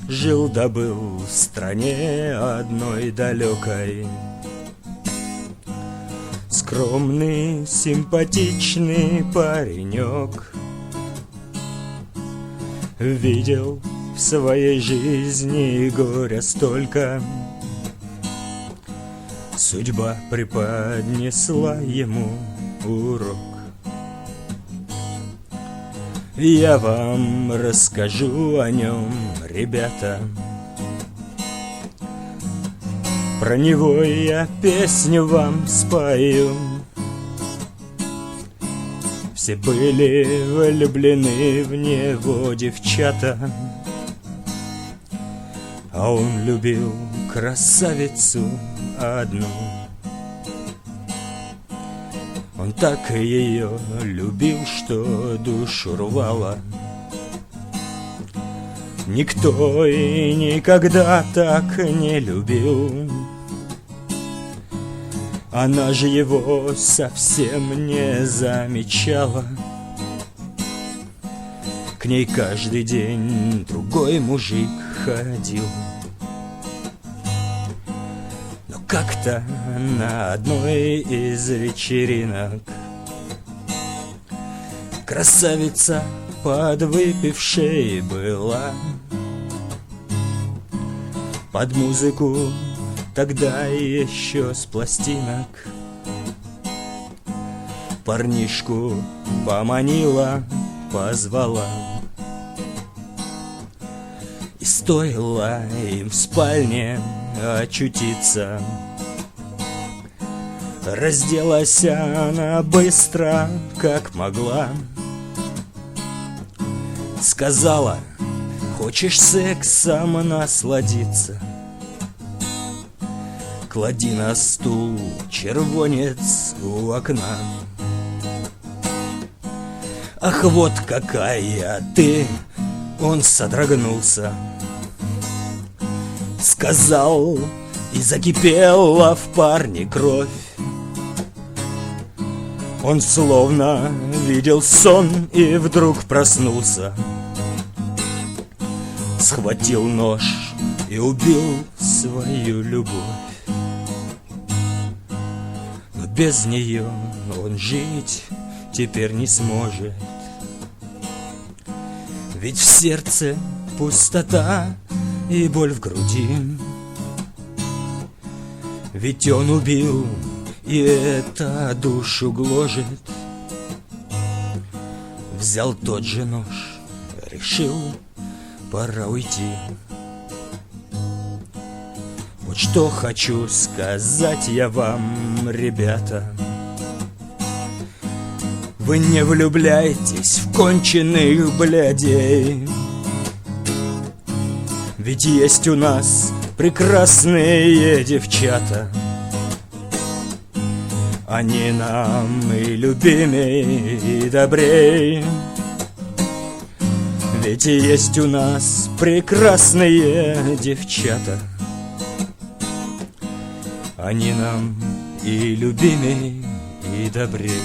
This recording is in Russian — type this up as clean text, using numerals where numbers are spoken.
жил да был в стране одной далекой. Скромный, симпатичный паренек видел в своей жизни горя столько. Судьба преподнесла ему урок. Я вам расскажу о нем, ребята. Про него я песню вам спою. Все были влюблены в него девчата, а он любил красавицу одну. Он так ее любил, что душу рвало. Никто и никогда так не любил. Она же его совсем не замечала. К ней каждый день другой мужик ходил. Но как-то на одной из вечеринок красавица подвыпившей была. Под музыку тогда еще с пластинок парнишку поманила, позвала. И стоило им в спальне очутиться, разделась она быстро, как могла. Сказала: хочешь сексом насладиться, клади на стул червонец у окна. Ах, вот какая ты! Он содрогнулся, сказал, и закипела в парне кровь. Он словно видел сон и вдруг проснулся, схватил нож и убил свою любовь. Но без нее он жить теперь не сможет, ведь в сердце пустота и боль в груди. Ведь он убил, и это душу гложет. Взял тот же нож, решил, пора уйти. Вот что хочу сказать я вам, ребята: вы не влюбляйтесь в конченых блядей. Ведь есть у нас прекрасные девчата, они нам и любимей, и добрей. Ведь есть у нас прекрасные девчата, они нам и любимей, и добрей.